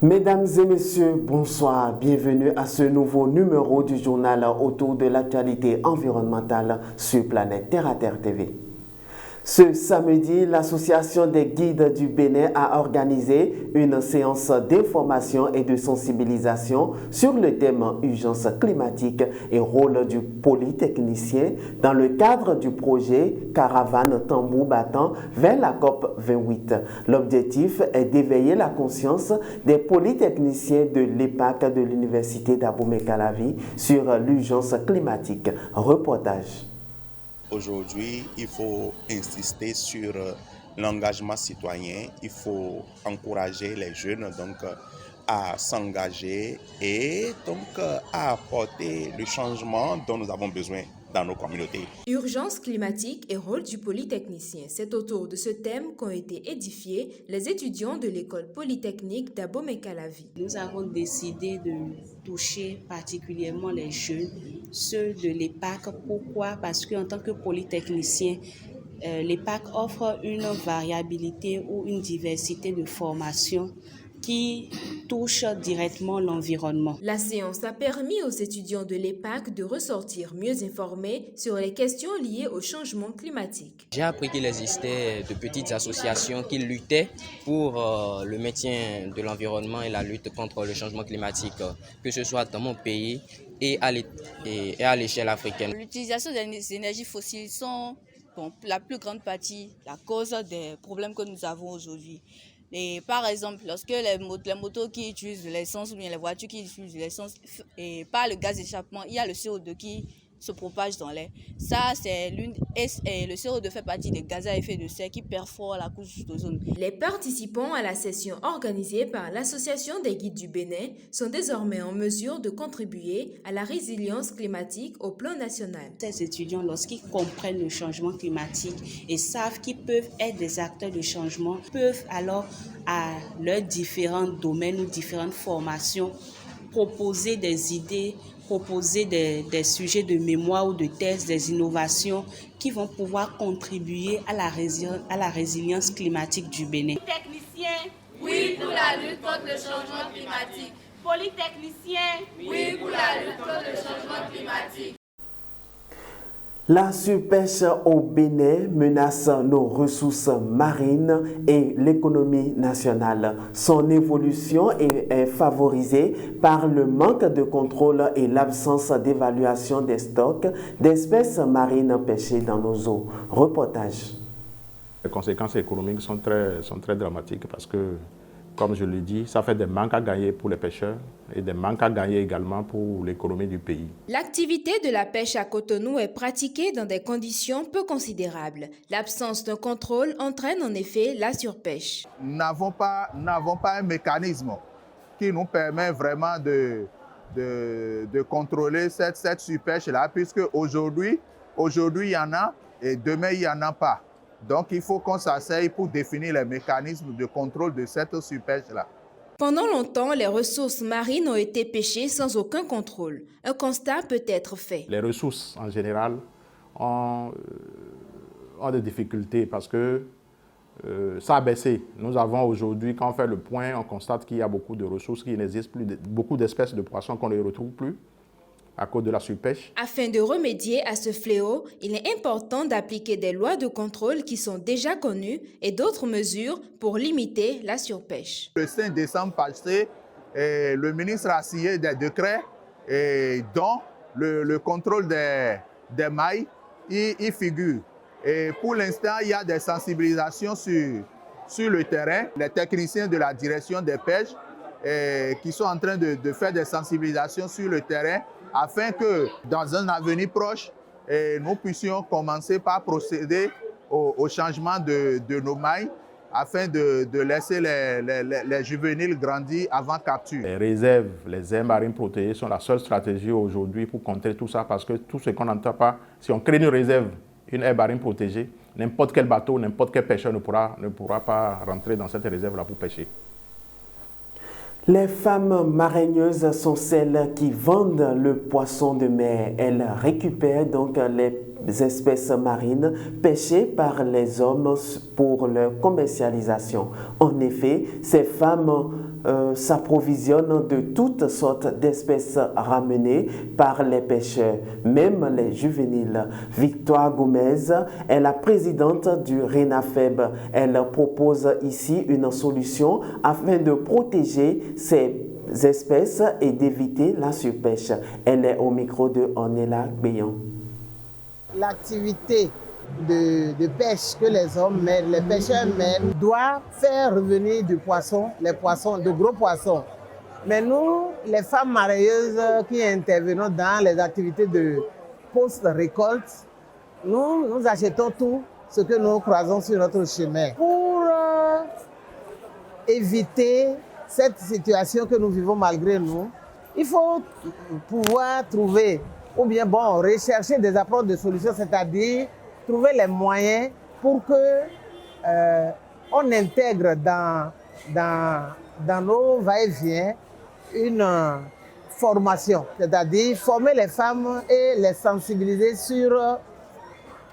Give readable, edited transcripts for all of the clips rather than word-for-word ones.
Mesdames et messieurs, bonsoir. Bienvenue à ce nouveau numéro du journal autour de l'actualité environnementale sur Planète Terre à Terre TV. Ce samedi, l'Association des guides du Bénin a organisé une séance d'information et de sensibilisation sur le thème urgence climatique et rôle du polytechnicien dans le cadre du projet Caravane Tambour Battant vers la COP 28. L'objectif est d'éveiller la conscience des polytechniciens de l'EPAC de l'Université d'Abomey-Calavi sur l'urgence climatique. Reportage. Aujourd'hui, il faut insister sur l'engagement citoyen. Il faut encourager les jeunes à s'engager et à apporter le changement dont nous avons besoin dans nos communautés. Urgence climatique et rôle du polytechnicien. C'est autour de ce thème qu'ont été édifiés les étudiants de l'école polytechnique d'Abomey-Calavi. Nous avons décidé de toucher particulièrement les jeunes, ceux de l'EPAC. Pourquoi? Parce qu'en tant que polytechnicien, l'EPAC offre une variabilité ou une diversité de formations qui touche directement l'environnement. La séance a permis aux étudiants de l'EPAC de ressortir mieux informés sur les questions liées au changement climatique. J'ai appris qu'il existait de petites associations qui luttaient pour le maintien de l'environnement et la lutte contre le changement climatique, que ce soit dans mon pays et à l'échelle africaine. L'utilisation des énergies fossiles sont pour la plus grande partie la cause des problèmes que nous avons aujourd'hui. Et par exemple, lorsque les motos qui utilisent de l'essence ou bien les voitures qui utilisent de l'essence et par le gaz d'échappement, il y a le CO2 qui se propage dans l'air. Ça, le CO2 fait partie des gaz à effet de serre qui perforent la couche d'ozone. Les participants à la session organisée par l'Association des guides du Bénin sont désormais en mesure de contribuer à la résilience climatique au plan national. Ces étudiants, lorsqu'ils comprennent le changement climatique et savent qu'ils peuvent être des acteurs de changement, peuvent alors à leurs différents domaines ou différentes formations proposer des idées, proposer des sujets de mémoire ou de thèse, des innovations qui vont pouvoir contribuer à la résilience climatique du Bénin. Polytechnicien, oui pour la lutte contre le changement climatique. Polytechnicien, oui pour la lutte contre le changement climatique. La surpêche au Bénin menace nos ressources marines et l'économie nationale. Son évolution est favorisée par le manque de contrôle et l'absence d'évaluation des stocks d'espèces marines pêchées dans nos eaux. Reportage. Les conséquences économiques sont très dramatiques parce que, comme je l'ai dit, ça fait des manques à gagner pour les pêcheurs et des manques à gagner également pour l'économie du pays. L'activité de la pêche à Cotonou est pratiquée dans des conditions peu considérables. L'absence d'un contrôle entraîne en effet la surpêche. Nous n'avons pas un mécanisme qui nous permet vraiment de contrôler cette surpêche-là, puisque aujourd'hui, il y en a et demain, il n'y en a pas. Donc, il faut qu'on s'asseye pour définir les mécanismes de contrôle de cette surpêche-là. Pendant longtemps, les ressources marines ont été pêchées sans aucun contrôle. Un constat peut être fait. Les ressources, en général, ont des difficultés parce que ça a baissé. Nous avons aujourd'hui, quand on fait le point, on constate qu'il y a beaucoup de ressources qui n'existent plus, beaucoup d'espèces de poissons qu'on ne retrouve plus à cause de la surpêche. Afin de remédier à ce fléau, il est important d'appliquer des lois de contrôle qui sont déjà connues et d'autres mesures pour limiter la surpêche. Le 5 décembre passé, le ministre a signé des décrets dont le contrôle des mailles y figure. Et pour l'instant, il y a des sensibilisations sur le terrain. Les techniciens de la direction des pêches qui sont en train de faire des sensibilisations sur le terrain afin que dans un avenir proche, nous puissions commencer par procéder au changement de nos mailles afin de laisser les juvéniles grandir avant capture. Les réserves, les aires marines protégées sont la seule stratégie aujourd'hui pour contrer tout ça parce que tout ce qu'on n'entend pas, si on crée une réserve, une aire marine protégée, n'importe quel bateau, n'importe quel pêcheur ne pourra pas rentrer dans cette réserve-là pour pêcher. Les femmes maraigneuses sont celles qui vendent le poisson de mer. Elles récupèrent donc les espèces marines pêchées par les hommes pour leur commercialisation. En effet, ces femmes s'approvisionnent de toutes sortes d'espèces ramenées par les pêcheurs, même les juvéniles. Victoire Gomez est la présidente du RENAFEB. Elle propose ici une solution afin de protéger ces espèces et d'éviter la surpêche. Elle est au micro de Ornella Béan. L'activité de pêche que les hommes mènent, les pêcheurs mènent, doit faire revenir du poisson, les poissons, de gros poissons. Mais nous, les femmes marailleuses qui intervenons dans les activités de post-récolte, nous achetons tout ce que nous croisons sur notre chemin. Pour éviter cette situation que nous vivons malgré nous, il faut pouvoir trouver, ou bien rechercher des approches de solutions, c'est-à-dire trouver les moyens pour que on intègre dans nos va-et-vient une formation, c'est-à-dire former les femmes et les sensibiliser sur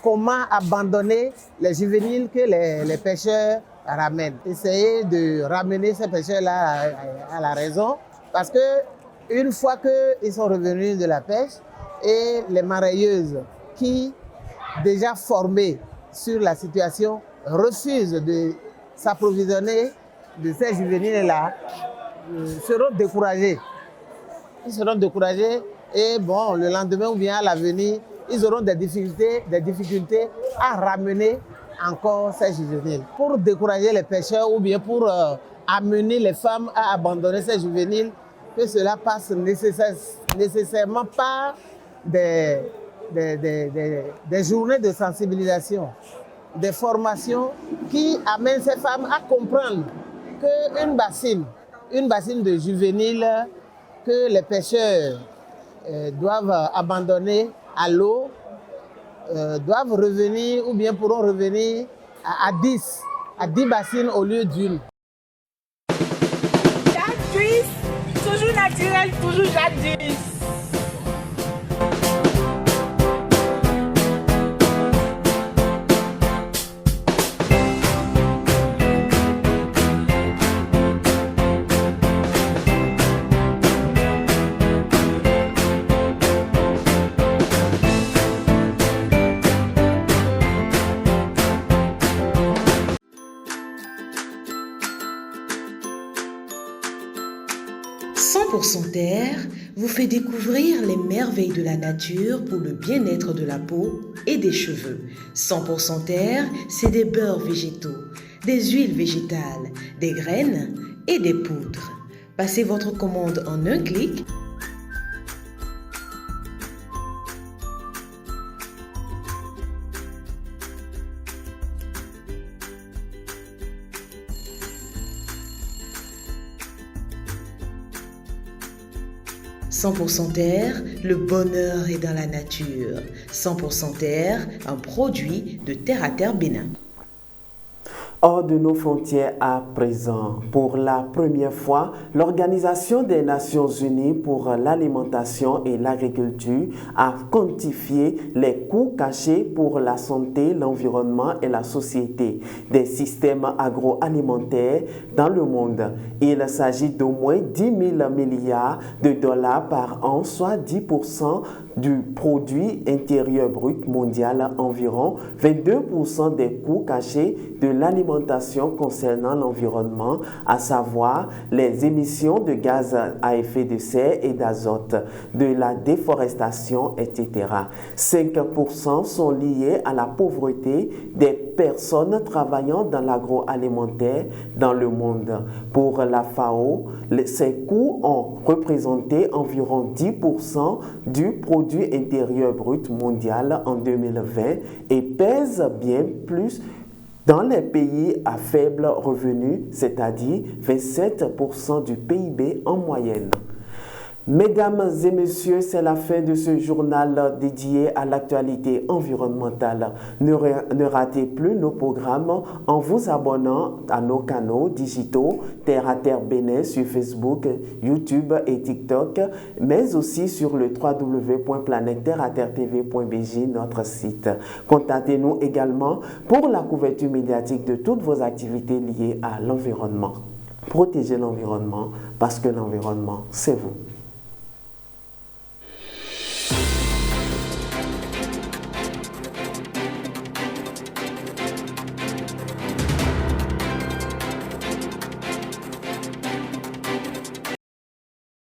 comment abandonner les juvéniles que les pêcheurs ramènent. Essayer de ramener ces pêcheurs-là à la raison, parce que une fois qu'ils sont revenus de la pêche, et les marailleuses qui, déjà formées sur la situation, refusent de s'approvisionner de ces juvéniles-là, seront découragés. Ils seront découragés et le lendemain ou bien à l'avenir, ils auront des difficultés à ramener encore ces juvéniles. Pour décourager les pêcheurs ou bien pour amener les femmes à abandonner ces juvéniles, que cela passe nécessairement par des journées de sensibilisation, des formations qui amènent ces femmes à comprendre qu'une bassine de juvéniles que les pêcheurs doivent abandonner à l'eau, doivent revenir ou bien pourront revenir à 10 bassines au lieu d'une. Jadis, toujours naturel, toujours jadis. Terre vous fait découvrir les merveilles de la nature pour le bien-être de la peau et des cheveux. 100% Terre, c'est des beurres végétaux, des huiles végétales, des graines et des poudres. Passez votre commande en un clic. « 100% Terre, le bonheur est dans la nature. 100% Terre, un produit de Terre à Terre Bénin. » Hors de nos frontières à présent, pour la première fois, l'Organisation des Nations Unies pour l'alimentation et l'agriculture a quantifié les coûts cachés pour la santé, l'environnement et la société des systèmes agroalimentaires dans le monde. Il s'agit d'au moins 10 000 milliards de dollars par an, soit 10% du produit intérieur brut mondial, environ 22% des coûts cachés de l'alimentation concernant l'environnement, à savoir les émissions de gaz à effet de serre et d'azote, de la déforestation, etc. 5% sont liés à la pauvreté des personnes travaillant dans l'agroalimentaire dans le monde. Pour la FAO, ces coûts ont représenté environ 10% du produit intérieur brut mondial en 2020 et pèsent bien plus dans les pays à faible revenu, c'est-à-dire 27% du PIB en moyenne. Mesdames et messieurs, c'est la fin de ce journal dédié à l'actualité environnementale. Ne ratez plus nos programmes en vous abonnant à nos canaux digitaux Terre à Terre Bénin sur Facebook, YouTube et TikTok, mais aussi sur le www.planète-terre-à-terre-tv.bj, notre site. Contactez-nous également pour la couverture médiatique de toutes vos activités liées à l'environnement. Protégez l'environnement parce que l'environnement, c'est vous.